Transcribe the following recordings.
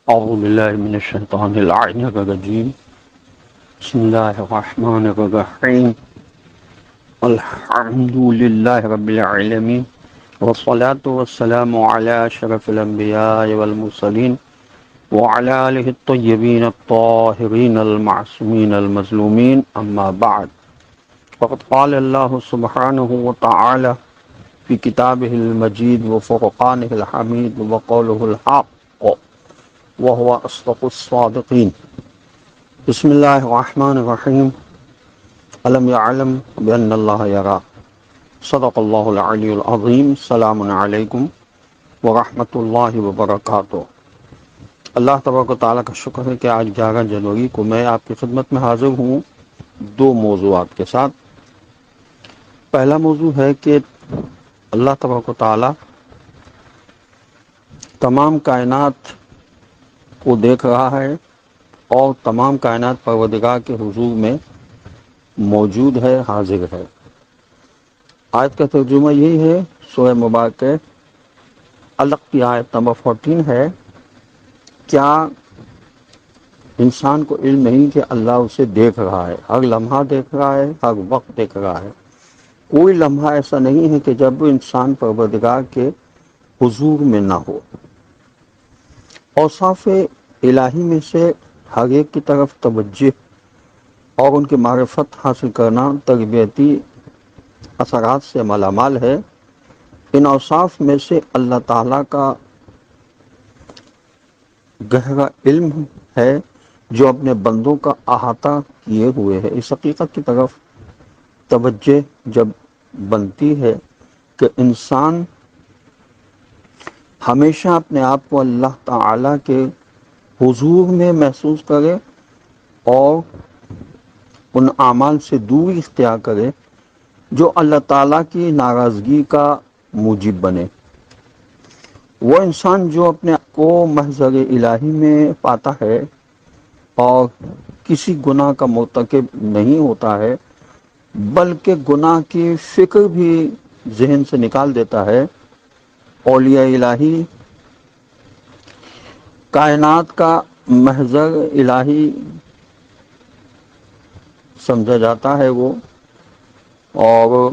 أعوذ بالله من الشيطان اللعين الرجيم. بسم الله الرحمن الرحيم. الحمد لله رب العالمين، والصلاة والسلام على أشرف الأنبياء والمرسلين وعلى آله الطيبين الطاهرين المعصومين المظلومين، أما بعد. وقد قال الله سبحانه وتعالى في كتابه المجيد وفرقانه الحميد وقوله الحق وهو أصدق الصادقين. بسم الله الرحمن الرحيم. ألم يعلم بأن الله يرى. صدق الله العلي العظيم. السلام علیکم ورحمۃ اللہ وبرکاتہ. اللہ تبارک و تعالیٰ کا شکر ہے کہ آج 11 جنوری کو میں آپ کی خدمت میں حاضر ہوں 2 موضوعات کے ساتھ. پہلا موضوع ہے کہ اللہ تبارک و تعالیٰ تمام کائنات کو دیکھ رہا ہے اور تمام کائنات پروردگار کے حضور میں موجود ہے، حاضر ہے. آیت کا ترجمہ یہی ہے. سورہ مبارکہ علق کی آیت نمبر 14 ہے. کیا انسان کو علم نہیں کہ اللہ اسے دیکھ رہا ہے، ہر لمحہ دیکھ رہا ہے، ہر وقت دیکھ رہا ہے. کوئی لمحہ ایسا نہیں ہے کہ جب انسان پروردگار کے حضور میں نہ ہو. اوصاف الہی میں سے ہر ایک کی طرف توجہ اور ان کی معرفت حاصل کرنا تربیتی اثرات سے مالا مال ہے. ان اوصاف میں سے اللہ تعالیٰ کا گہرا علم ہے جو اپنے بندوں کا احاطہ کیے ہوئے ہے. اس حقیقت کی طرف توجہ جب بنتی ہے کہ انسان ہمیشہ اپنے آپ کو اللہ تعالیٰ کے حضور میں محسوس کرے اور ان اعمال سے دوری اختیار کرے جو اللہ تعالیٰ کی ناراضگی کا موجب بنے. وہ انسان جو اپنے آپ کو محضر الہی میں پاتا ہے اور کسی گناہ کا مرتکب نہیں ہوتا ہے بلکہ گناہ کی فکر بھی ذہن سے نکال دیتا ہے. اولیاء الہی کائنات کا محضر الہی سمجھا جاتا ہے وہ، اور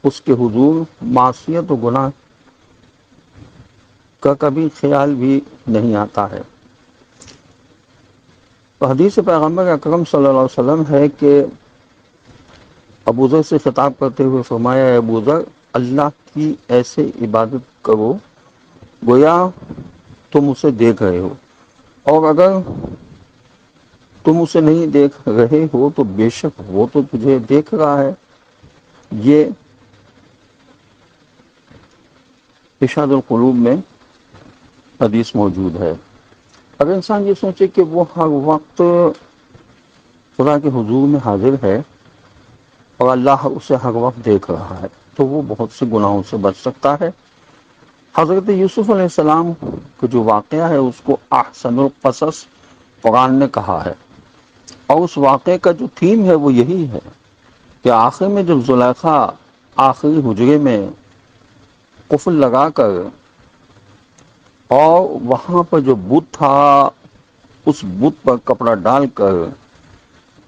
اس کے حضور معصیت و گناہ کا کبھی خیال بھی نہیں آتا ہے. تو حدیث پیغمبر اکرم صلی اللہ علیہ وسلم ہے کہ ابو ذر سے خطاب کرتے ہوئے فرمایا، اے ابو ذر، اللہ کی ایسے عبادت کرو گویا تم اسے دیکھ رہے ہو، اور اگر تم اسے نہیں دیکھ رہے ہو تو بے شک وہ تو تجھے دیکھ رہا ہے. یہ ارشاد القلوب میں حدیث موجود ہے. اگر انسان یہ سوچے کہ وہ ہر وقت خدا کے حضور میں حاضر ہے اور اللہ اسے ہر وقت دیکھ رہا ہے تو وہ بہت سے گناہوں سے بچ سکتا ہے. حضرت یوسف علیہ السلام کا جو واقعہ ہے اس کو احسن القصص قرآن نے کہا ہے، اور اس واقعے کا جو تھیم ہے وہ یہی ہے کہ آخر میں جب زلیخا آخری حجرے میں قفل لگا کر اور وہاں پر جو بت تھا اس بت پر کپڑا ڈال کر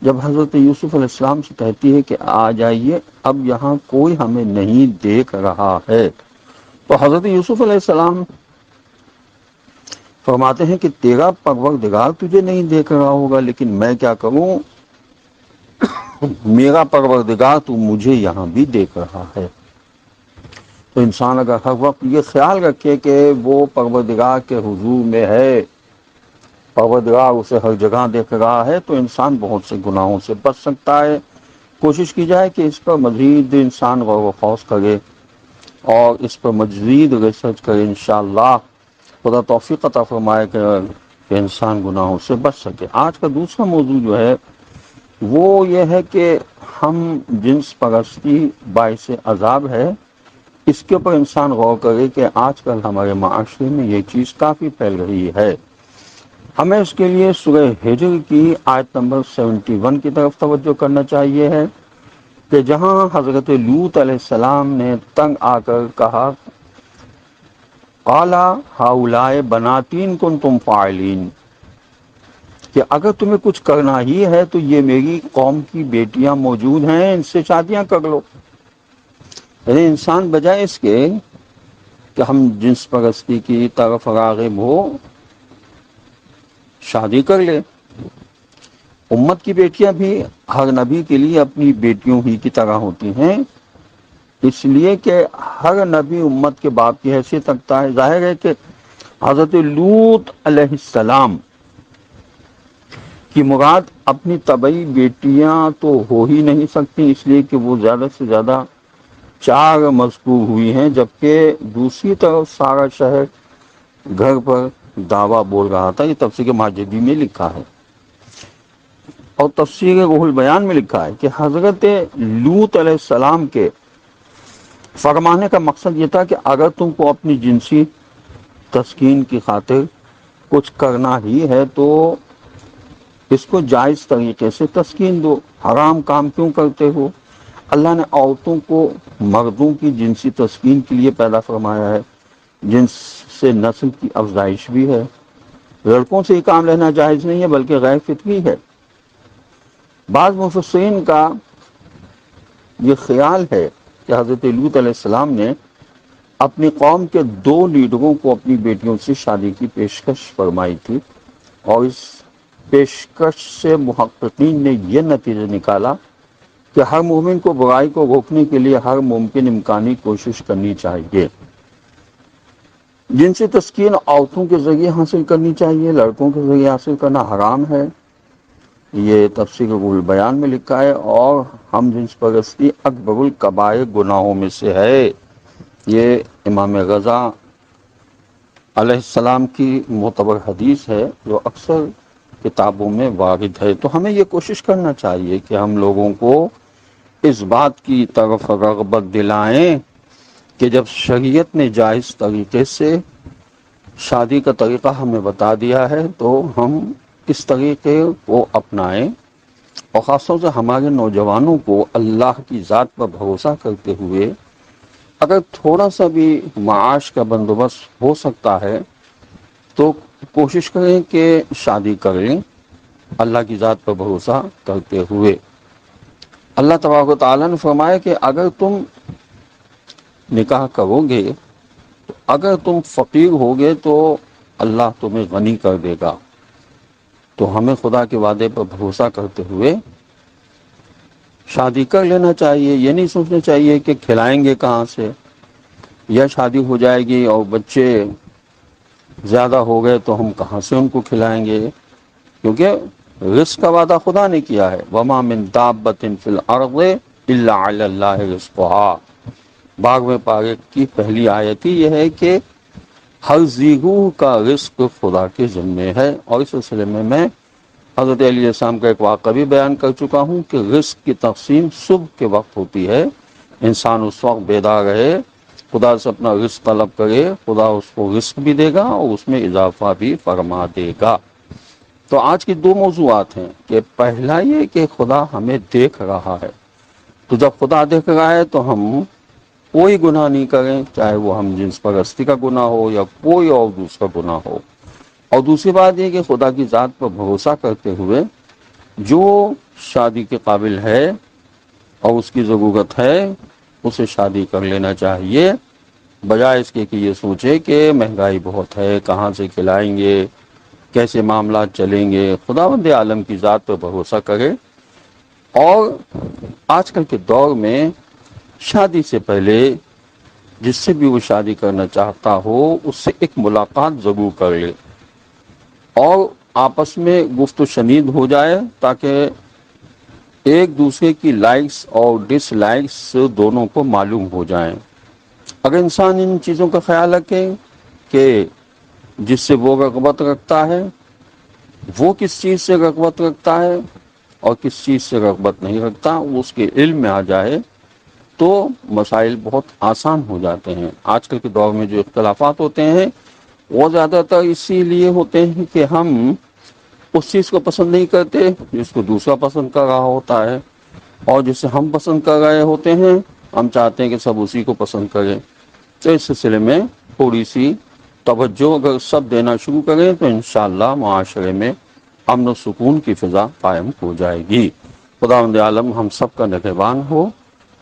جب حضرت یوسف علیہ السلام سے کہتی ہے کہ آ جائیے، اب یہاں کوئی ہمیں نہیں دیکھ رہا ہے، تو حضرت یوسف علیہ السلام فرماتے ہیں کہ تیرا پروردگار تجھے نہیں دیکھ رہا ہوگا، لیکن میں کیا کروں، میرا پروردگار تو مجھے یہاں بھی دیکھ رہا ہے. تو انسان اگر ہر وقت یہ خیال رکھے کہ وہ پروردگار کے حضور میں ہے، پروردگار اسے ہر جگہ دیکھ رہا ہے، تو انسان بہت سے گناہوں سے بچ سکتا ہے. کوشش کی جائے کہ اس پر مزید انسان غور و خوض کرے اور اس پر مزید ریسرچ کرے. انشاءاللہ خدا توفیق عطا فرمائے کہ انسان گناہوں سے بچ سکے. آج کا دوسرا موضوع جو ہے وہ یہ ہے کہ ہم جنس پرستی باعث عذاب ہے، اس کے اوپر انسان غور کرے کہ آج کل ہمارے معاشرے میں یہ چیز کافی پھیل رہی ہے. ہمیں اس کے لیے سورہ ہجر کی آیت نمبر 71 کی طرف توجہ کرنا چاہیے ہے کہ جہاں حضرت لوط علیہ السلام نے تنگ آ کر کہا، قال ہؤلاء بناتی ان کنتم فاعلین، کہ اگر تمہیں کچھ کرنا ہی ہے تو یہ میری قوم کی بیٹیاں موجود ہیں، ان سے شادیاں کر لو۔ یعنی انسان بجائے اس کے کہ ہم جنس پرستی کی طرف راغب ہو، شادی کر لے۔ امت کی بیٹیاں بھی ہر نبی کے لیے اپنی بیٹیوں ہی کی طرح ہوتی ہیں، اس لیے کہ ہر نبی امت کے باپ کی حیثیت رکھتا ہے۔ ظاہر ہے کہ حضرت لوط علیہ السلام کی مراد اپنی طبعی بیٹیاں تو ہو ہی نہیں سکتی، اس لیے کہ وہ زیادہ سے زیادہ 4 مذکور ہوئی ہیں، جبکہ دوسری طرف سارا شہر گھر پر دعویٰ بول رہا تھا۔ یہ تفسیر ماجدی میں لکھا ہے، اور تفسیر روح البیان میں لکھا ہے کہ حضرت لوط علیہ السلام کے فرمانے کا مقصد یہ تھا کہ اگر تم کو اپنی جنسی تسکین کی خاطر کچھ کرنا ہی ہے تو اس کو جائز طریقے سے تسکین دو، حرام کام کیوں کرتے ہو؟ اللہ نے عورتوں کو مردوں کی جنسی تسکین کے لیے پیدا فرمایا ہے، جنس سے نسل کی افزائش بھی ہے۔ لڑکوں سے یہ کام لینا جائز نہیں ہے بلکہ غیر فطری ہے۔ بعض مفسرین کا یہ خیال ہے کہ حضرت لوط علیہ السلام نے اپنی قوم کے 2 لیڈروں کو اپنی بیٹیوں سے شادی کی پیشکش فرمائی تھی، اور اس پیشکش سے محققین نے یہ نتیجہ نکالا کہ ہر مومن کو برائی کو روکنے کے لیے ہر ممکن امکانی کوشش کرنی چاہیے۔ جنسی تسکین عورتوں کے ذریعے حاصل کرنی چاہیے، لڑکوں کے ذریعے حاصل کرنا حرام ہے۔ یہ تفسیر روح البیان میں لکھا ہے، اور ہم جنس پرستی اکبر الکبائر گناہوں میں سے ہے۔ یہ امام رضا علیہ السلام کی معتبر حدیث ہے جو اکثر کتابوں میں وارد ہے۔ تو ہمیں یہ کوشش کرنا چاہیے کہ ہم لوگوں کو اس بات کی طرف رغبت دلائیں کہ جب شریعت نے جائز طریقے سے شادی کا طریقہ ہمیں بتا دیا ہے تو ہم اس طریقے کو اپنائیں، اور خاص طور سے ہمارے نوجوانوں کو اللہ کی ذات پر بھروسہ کرتے ہوئے اگر تھوڑا سا بھی معاش کا بندوبست ہو سکتا ہے تو کوشش کریں کہ شادی کر لیں، اللہ کی ذات پر بھروسہ کرتے ہوئے۔ اللہ تبارک و تعالیٰ نے فرمایا کہ اگر تم نکاح کرو گے، اگر تم فقیر ہوگے تو اللہ تمہیں غنی کر دے گا۔ تو ہمیں خدا کے وعدے پر بھروسہ کرتے ہوئے شادی کر لینا چاہیے۔ یہ نہیں سوچنا چاہیے کہ کھلائیں گے کہاں سے، یا شادی ہو جائے گی اور بچے زیادہ ہو گئے تو ہم کہاں سے ان کو کھلائیں گے، کیونکہ رزق کا وعدہ خدا نے کیا ہے۔ وَمَا مِن دَابَّةٍ فِي الْأَرْضِ إِلَّا عَلَى اللَّهِ رِزْقُهَا۔ باغ پارے کی پہلی آیت ہی یہ ہے کہ ہر ذی روح کا رزق خدا کے ذمے ہے، اور اس سلسلے میں حضرت علیہ السلام کا ایک واقعہ بھی بیان کر چکا ہوں کہ رزق کی تقسیم صبح کے وقت ہوتی ہے، انسان اس وقت بیدار رہے، خدا سے اپنا رزق طلب کرے، خدا اس کو رزق بھی دے گا اور اس میں اضافہ بھی فرما دے گا۔ تو آج کی 2 موضوعات ہیں کہ پہلا یہ کہ خدا ہمیں دیکھ رہا ہے، تو جب خدا دیکھ رہا ہے تو ہم کوئی گناہ نہیں کریں، چاہے وہ ہم جنس پرستی کا گناہ ہو یا کوئی اور دوسرا گناہ ہو۔ اور دوسری بات یہ کہ خدا کی ذات پر بھروسہ کرتے ہوئے جو شادی کے قابل ہے اور اس کی ضرورت ہے اسے شادی کر لینا چاہیے، بجائے اس کے کہ یہ سوچے کہ مہنگائی بہت ہے، کہاں سے کھلائیں گے، کیسے معاملات چلیں گے۔ خداوند عالم کی ذات پر بھروسہ کرے، اور آج کل کے دور میں شادی سے پہلے جس سے بھی وہ شادی کرنا چاہتا ہو اس سے ایک ملاقات ضرور کر لے، اور آپس میں گفت و شنید ہو جائے تاکہ ایک دوسرے کی لائکس اور ڈس لائکس دونوں کو معلوم ہو جائیں۔ اگر انسان ان چیزوں کا خیال رکھے کہ جس سے وہ رغبت رکھتا ہے، وہ کس چیز سے رغبت رکھتا ہے اور کس چیز سے رغبت نہیں رکھتا، وہ اس کے علم میں آ جائے تو مسائل بہت آسان ہو جاتے ہیں۔ آج کل کے دور میں جو اختلافات ہوتے ہیں وہ زیادہ تر اسی لیے ہوتے ہیں کہ ہم اس چیز کو پسند نہیں کرتے جس کو دوسرا پسند کر رہا ہوتا ہے، اور جسے ہم پسند کر رہے ہوتے ہیں ہم چاہتے ہیں کہ سب اسی کو پسند کریں۔ تو اس سلسلے میں تھوڑی سی توجہ اگر سب دینا شروع کریں تو انشاءاللہ معاشرے میں امن و سکون کی فضا قائم ہو جائے گی۔ خداوند عالم ہم سب کا نگہبان ہو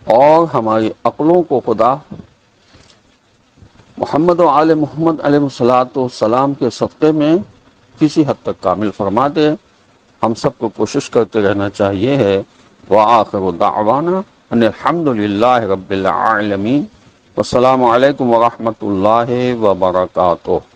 اور ہماری عقلوں کو خدا محمد و آل محمد علیہ الصلوۃ والسلام کے صدقے میں کسی حد تک کامل فرما دے۔ ہم سب کو کوشش کرتے رہنا چاہیے ہے۔ وآخر دعوانا ان الحمد للہ رب العالمین۔ والسلام علیکم ورحمۃ اللہ وبرکاتہ۔